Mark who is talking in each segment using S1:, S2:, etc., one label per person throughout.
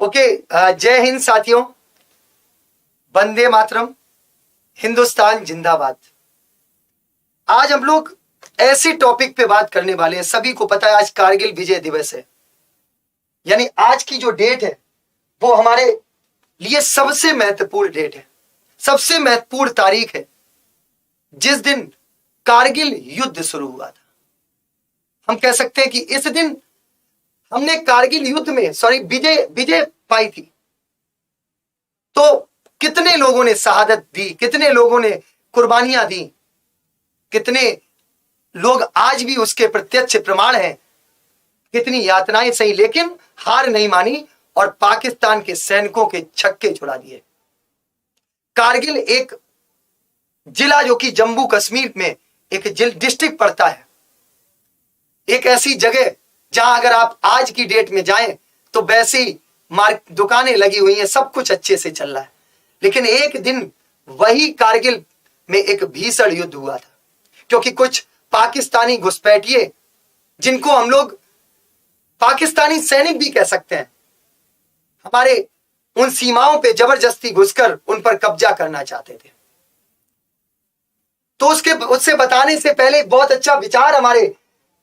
S1: Okay, जय हिंद साथियों, वंदे मातरम, हिंदुस्तान जिंदाबाद। आज हम लोग ऐसे टॉपिक पे बात करने वाले हैं। सभी को पता है आज कारगिल विजय दिवस है, यानी आज की जो डेट है वो हमारे लिए सबसे महत्वपूर्ण डेट है, सबसे महत्वपूर्ण तारीख है जिस दिन कारगिल युद्ध शुरू हुआ था। हम कह सकते हैं कि इस दिन हमने कारगिल युद्ध में विजय पाई थी। तो कितने लोगों ने शहादत दी, कितने लोगों ने कुर्बानियां दी, कितने लोग आज भी उसके प्रत्यक्ष प्रमाण हैं, कितनी यातनाएं सही, लेकिन हार नहीं मानी और पाकिस्तान के सैनिकों के छक्के छुड़ा दिए। कारगिल एक जिला जो कि जम्मू कश्मीर में एक डिस्ट्रिक्ट पड़ता है, एक ऐसी जगह जहां अगर आप आज की डेट में जाएं तो वैसी दुकानें लगी हुई हैं, सब कुछ अच्छे से चल रहा है। लेकिन एक दिन वही कारगिल में एक भीषण युद्ध हुआ था, क्योंकि कुछ पाकिस्तानी घुसपैठिए, जिनको हम लोग पाकिस्तानी सैनिक भी कह सकते हैं, हमारे उन सीमाओं पे जबरदस्ती घुसकर उन पर कब्जा करना चाहते थे। तो उससे बताने से पहले एक बहुत अच्छा विचार हमारे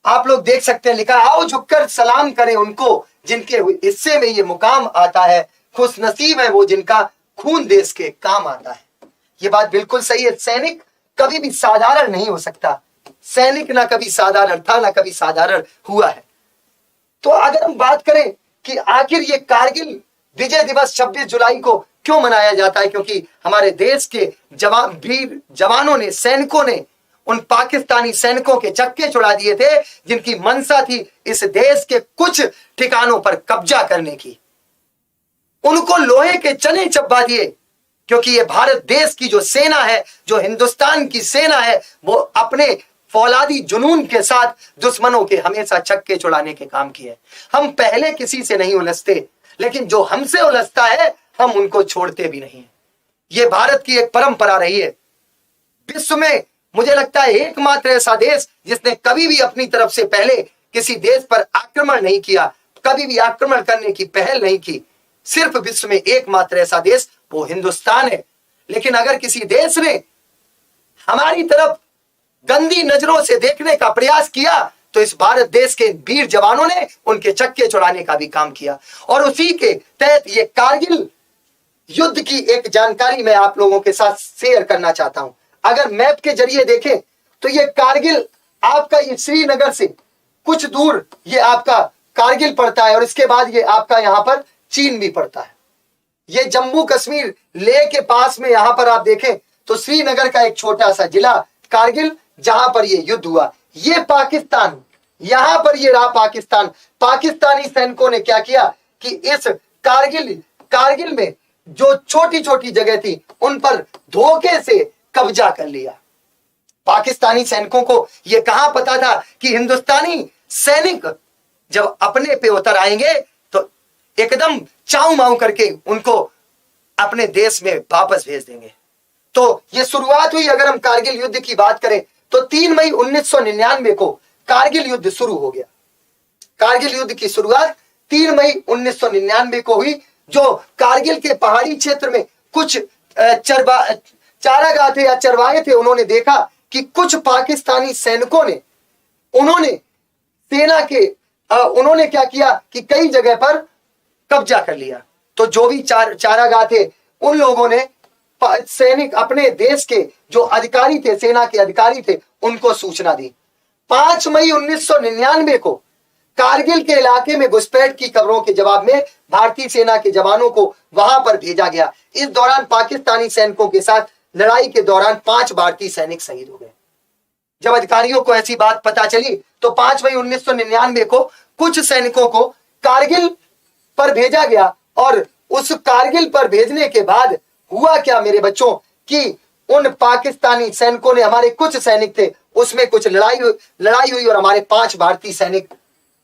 S1: आप लोग देख सकते हैं, लिखा, आओ झुककर सलाम करें उनको जिनके हिस्से में ये मुकाम आता है, खुश नसीब है वो जिनका खून देश के काम आता है। ये बात बिल्कुल सही है। सैनिक कभी भी साधारण नहीं हो सकता, सैनिक ना कभी साधारण था ना कभी साधारण हुआ है। तो अगर हम बात करें कि आखिर ये कारगिल विजय दिवस 26 जुलाई को क्यों मनाया जाता है, क्योंकि हमारे देश के वीर जवानों ने, सैनिकों ने उन पाकिस्तानी सैनिकों के चक्के छुड़ा दिए थे जिनकी मंशा थी इस देश के कुछ ठिकानों पर कब्जा करने की। उनको लोहे के चने चबा दिए, क्योंकि ये भारत देश की जो सेना है, जो हिंदुस्तान की सेना है, वो अपने फौलादी जुनून के साथ दुश्मनों के हमेशा चक्के छुड़ाने के काम किए। हम पहले किसी से नहीं उलझते, लेकिन जो हमसे उलझता है हम उनको छोड़ते भी नहीं। ये भारत की एक परंपरा रही है। विश्व में मुझे लगता है एकमात्र ऐसा देश जिसने कभी भी अपनी तरफ से पहले किसी देश पर आक्रमण नहीं किया, कभी भी आक्रमण करने की पहल नहीं की। सिर्फ विश्व में एकमात्र ऐसा देश वो हिंदुस्तान है। लेकिन अगर किसी देश ने हमारी तरफ गंदी नजरों से देखने का प्रयास किया तो इस भारत देश के वीर जवानों ने उनके चक्के छुड़ाने का भी काम किया। और उसी के तहत ये कारगिल युद्ध की एक जानकारी मैं आप लोगों के साथ शेयर करना चाहता हूं। अगर मैप के जरिए देखें तो ये कारगिल आपका ये श्रीनगर से कुछ दूर ये आपका कारगिल पड़ता है, और इसके बाद ये आपका यहां पर चीन भी पड़ता है। ये जम्मू कश्मीर लेह के पास में यहां पर आप देखें तो श्रीनगर का एक छोटा सा जिला कारगिल, जहां पर ये युद्ध हुआ। ये पाकिस्तान, यहां पर ये रहा पाकिस्तान। पाकिस्तानी सैनिकों ने क्या किया कि इस कारगिल में जो छोटी छोटी जगह थी उन पर धोखे से कब्जा कर लिया। पाकिस्तानी सैनिकों को यह कहां पता था कि हिंदुस्तानी सैनिक जब अपने पे उतर आएंगे तो एकदम चाऊ माऊ करके उनको अपने देश में वापस भेज देंगे। तो यह शुरुआत हुई, अगर हम कारगिल युद्ध की बात करें तो 3 मई 1999 को कारगिल युद्ध शुरू हो गया। कारगिल युद्ध की शुरुआत 3 मई 1999 को हुई, जो कारगिल के पहाड़ी क्षेत्र में कुछ चारागाह थे या चरवाहे थे। उन्होंने देखा कि कुछ पाकिस्तानी सैनिकों ने उन्होंने क्या किया कि कई जगह पर कब्जा कर लिया। तो जो भी चारागाह थे उन लोगों ने सैनिक अपने देश के जो अधिकारी थे, सेना के अधिकारी थे, उनको सूचना दी। 5 मई 1999 को कारगिल के इलाके में घुसपैठ की खबरों के जवाब में भारतीय सेना के जवानों को वहां पर भेजा गया। इस दौरान पाकिस्तानी सैनिकों के साथ लड़ाई के दौरान 5 भारतीय सैनिक शहीद हो गए। जब अधिकारियों को ऐसी बात पता चली तो 5 मई 1999 को कुछ सैनिकों को कारगिल पर भेजा गया। और उस कारगिल पर भेजने के बाद हुआ क्या मेरे बच्चों कि उन पाकिस्तानी सैनिकों ने, हमारे कुछ सैनिक थे उसमें कुछ लड़ाई हुई और हमारे 5 भारतीय सैनिक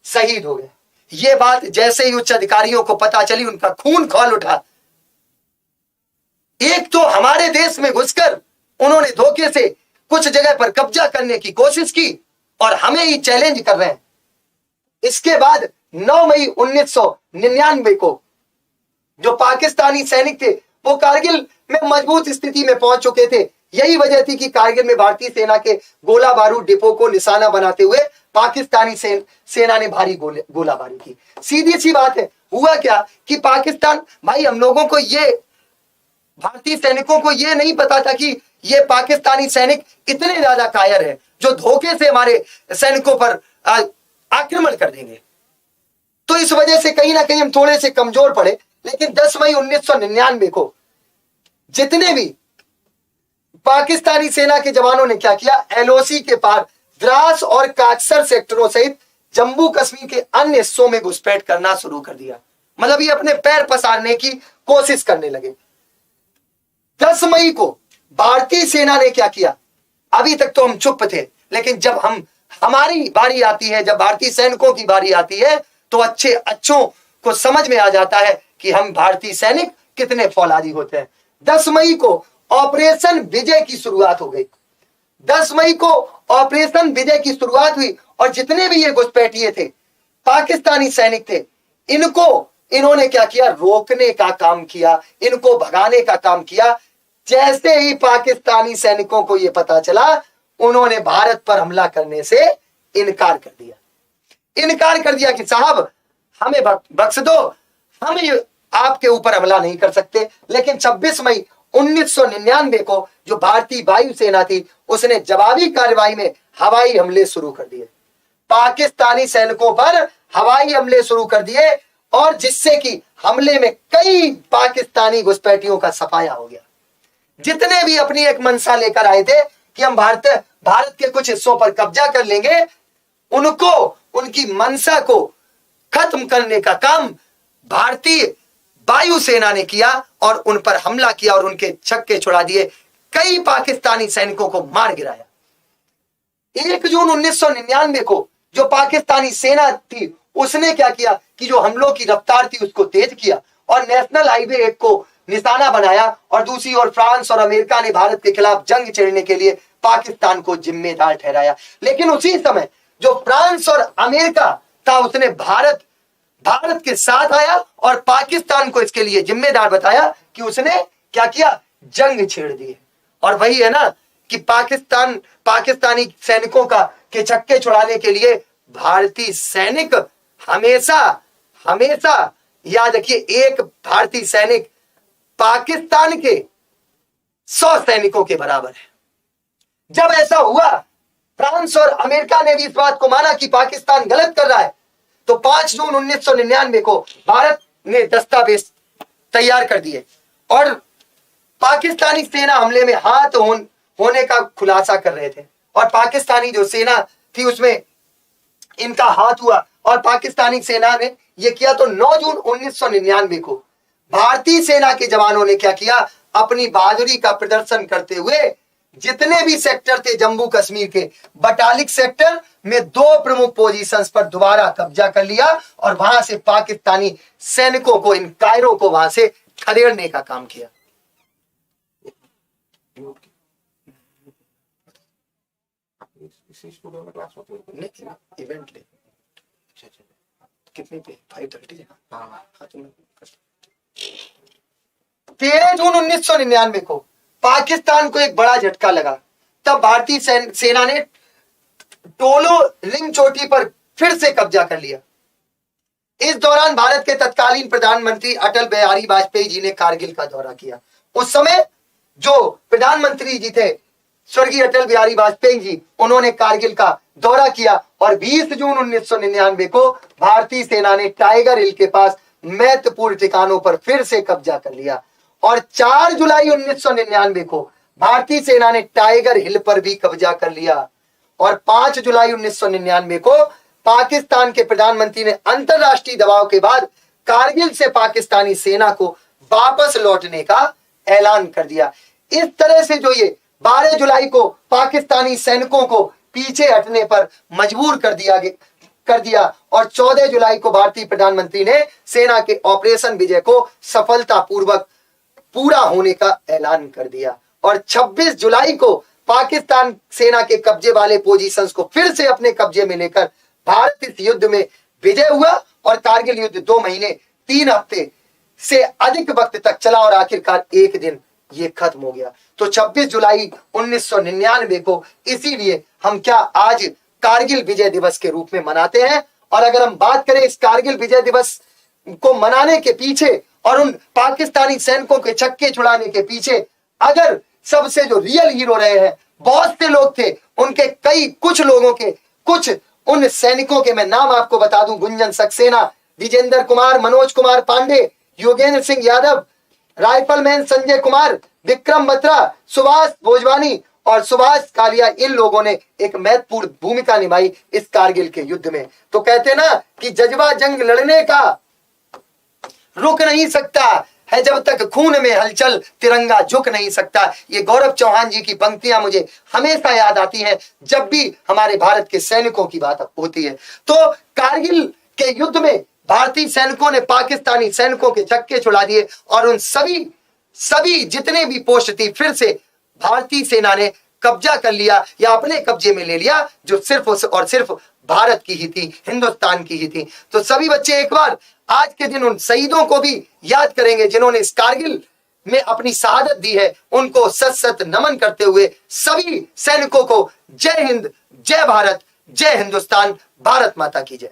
S1: शहीद हो गए। ये बात जैसे ही उच्च अधिकारियों को पता चली उनका खून खौल उठा। एक तो हमारे देश में घुसकर उन्होंने धोखे से कुछ जगह पर कब्जा करने की कोशिश की और हमें ही चैलेंज कर रहे हैं। इसके बाद 9 मई 1999 को जो पाकिस्तानी सैनिक थे वो कारगिल में मजबूत स्थिति में पहुंच चुके थे। यही वजह थी कि कारगिल में भारतीय सेना के गोला बारूद डिपो को निशाना बनाते हुए पाकिस्तानी सेना ने भारी गोलाबारी की। सीधी सी बात है, हुआ क्या कि पाकिस्तान, भाई हम लोगों को ये, भारतीय सैनिकों को ये नहीं पता था कि ये पाकिस्तानी सैनिक इतने ज्यादा कायर है जो धोखे से हमारे सैनिकों पर आक्रमण कर देंगे। तो इस वजह से कहीं ना कहीं हम थोड़े से कमजोर पड़े। लेकिन 10 मई 1999 को जितने भी पाकिस्तानी सेना के जवानों ने क्या किया, एलओसी के पार द्रास और काकसर सेक्टरों सहित जम्मू कश्मीर के अन्य हिस्सों में घुसपैठ करना शुरू कर दिया। मतलब ये अपने पैर पसारने की कोशिश करने लगे। 10 मई को भारतीय सेना ने क्या किया, अभी तक तो हम चुप थे, लेकिन जब हमारी बारी आती है, जब भारतीय सैनिकों की बारी आती है, तो अच्छों को समझ में आ जाता है कि हम भारतीय सैनिक कितने फौलादी होते हैं। 10 मई को ऑपरेशन विजय की शुरुआत हो गई। 10 मई को ऑपरेशन विजय की शुरुआत हुई और जितने भी ये घुसपैठिए थे, पाकिस्तानी सैनिक थे, इन्होंने क्या किया, रोकने का काम किया, इनको भगाने का काम किया। जैसे ही पाकिस्तानी सैनिकों को यह पता चला, उन्होंने भारत पर हमला करने से इनकार कर दिया कि साहब हमें बख्श दो, हम आपके ऊपर हमला नहीं कर सकते। लेकिन 26 मई 1999 को जो भारतीय वायुसेना थी, उसने जवाबी कार्रवाई में हवाई हमले शुरू कर दिए, पाकिस्तानी सैनिकों पर हवाई हमले शुरू कर दिए, और जिससे कि हमले में कई पाकिस्तानी घुसपैठियों का सफाया हो गया। जितने भी अपनी एक मंशा लेकर आए थे कि हम भारत के कुछ हिस्सों पर कब्जा कर लेंगे, उनकी मंशा को खत्म करने का काम भारतीय वायुसेना ने किया और उन पर हमला किया और उनके छक्के छुड़ा दिए, कई पाकिस्तानी सैनिकों को मार गिराया। 1 जून 1999 को जो पाकिस्तानी सेना थी, उसने क्या किया कि जो हमलों की रफ्तार थी उसको तेज किया और नेशनल हाईवे 1 को निशाना बनाया, और दूसरी ओर फ्रांस और अमेरिका ने भारत के खिलाफ जंग छेड़ने के लिए पाकिस्तान को जिम्मेदार ठहराया। लेकिन उसी समय जो फ्रांस और अमेरिका था, उसने भारत के साथ आया और पाकिस्तान को इसके लिए जिम्मेदार बताया कि उसने क्या किया, जंग छेड़ दी। और वही है ना कि पाकिस्तानी सैनिकों के छक्के छुड़ाने के लिए भारतीय सैनिक हमेशा याद रखिए, एक भारतीय सैनिक पाकिस्तान के 100 सैनिकों के बराबर है। जब ऐसा हुआ, फ्रांस और अमेरिका ने भी इस बात को माना कि पाकिस्तान गलत कर रहा है, तो 5 जून 1999 को भारत ने दस्तावेज तैयार कर दिए और पाकिस्तानी सेना हमले में हाथ होने का खुलासा कर रहे थे, और पाकिस्तानी जो सेना थी उसमें इनका हाथ हुआ और पाकिस्तानी सेना ने यह किया। तो 9 जून 1999 को भारतीय सेना के जवानों ने क्या किया, अपनी बहादुरी का प्रदर्शन करते हुए जितने भी सेक्टर थे जम्मू कश्मीर के, बटालिक सेक्टर में 2 प्रमुख पोजीशंस पर दोबारा कब्जा कर लिया और वहां से पाकिस्तानी सैनिकों को, इन कायरों को वहां से खदेड़ने का काम किया। इवेंट कितने पे 5:30। हाँ, 13 जून 1999 को पाकिस्तान को एक बड़ा झटका लगा। तब भारतीय सेना ने टोलो लिंग चोटी पर फिर से कब्जा कर लिया। इस दौरान भारत के तत्कालीन प्रधानमंत्री अटल बिहारी वाजपेयी जी ने कारगिल का दौरा किया। उस समय जो प्रधानमंत्री जी थे स्वर्गीय अटल बिहारी वाजपेयी जी, उन्होंने कारगिल का दौरा किया और 20 जून 1999 को भारतीय सेना ने टाइगर हिल के पास महत्वपूर्ण ठिकानों पर फिर से कब्जा कर लिया, और 4 जुलाई 1999 को भारतीय सेना ने टाइगर हिल पर भी कब्जा कर लिया, और 5 जुलाई 1999 को पाकिस्तान के प्रधानमंत्री ने अंतरराष्ट्रीय दबाव के बाद कारगिल से पाकिस्तानी सेना को वापस लौटने का ऐलान कर दिया। इस तरह से जो ये 12 जुलाई को पाकिस्तानी सैनिकों को पीछे हटने पर मजबूर कर दिया और 14 जुलाई को भारतीय प्रधानमंत्री ने सेना के ऑपरेशन विजय को सफलतापूर्वक पूरा होने का ऐलान कर दिया, और 26 जुलाई को पाकिस्तान सेना के कब्जे वाले पोजीशंस को फिर से अपने कब्जे में लेकर भारत इस युद्ध में विजय हुआ, और कारगिल युद्ध 2 महीने 3 हफ्ते से अधिक वक्त तक चला और आखिरकार एक दिन ये खत्म हो गया। तो 26 जुलाई 1999 को इसीलिए हम क्या आज कारगिल विजय दिवस के रूप में मनाते हैं। और अगर हम बात करें इस कारगिल विजय दिवस को मनाने के पीछे और उन पाकिस्तानी सैनिकों के छक्के छुड़ाने के पीछे अगर सबसे जो रियल हीरो रहे हैं, बहुत से लोग थे, उनके कुछ लोगों के, कुछ उन सैनिकों के मैं नाम आपको बता दूं: गुंजन सक्सेना, विजेंद्र कुमार, मनोज कुमार पांडे, योगेंद्र सिंह यादव, राइफलमैन संजय कुमार, विक्रम बत्रा, सुभाष भोजवानी और सुभाष कालिया। इन लोगों ने एक महत्वपूर्ण भूमिका निभाई इस कारगिल के युद्ध में। तो कहते ना कि जज्बा जंग लड़ने का रुक नहीं सकता है, जब तक खून में हलचल तिरंगा झुक नहीं सकता। ये गौरव चौहान जी की पंक्तियां मुझे हमेशा याद आती हैं जब भी हमारे भारत के सैनिकों की बात होती है। तो कारगिल के युद्ध में भारतीय सैनिकों ने पाकिस्तानी सैनिकों के छक्के छुड़ा दिए और उन सभी जितने भी पोस्ट थी फिर से भारतीय सेना ने कब्जा कर लिया या अपने कब्जे में ले लिया, जो सिर्फ और सिर्फ भारत की ही थी, हिंदुस्तान की ही थी। तो सभी बच्चे एक बार आज के दिन उन शहीदों को भी याद करेंगे जिन्होंने इस कारगिल में अपनी शहादत दी है। उनको सत सत नमन करते हुए सभी सैनिकों को जय हिंद, जय भारत, जय हिंदुस्तान, भारत माता की जय।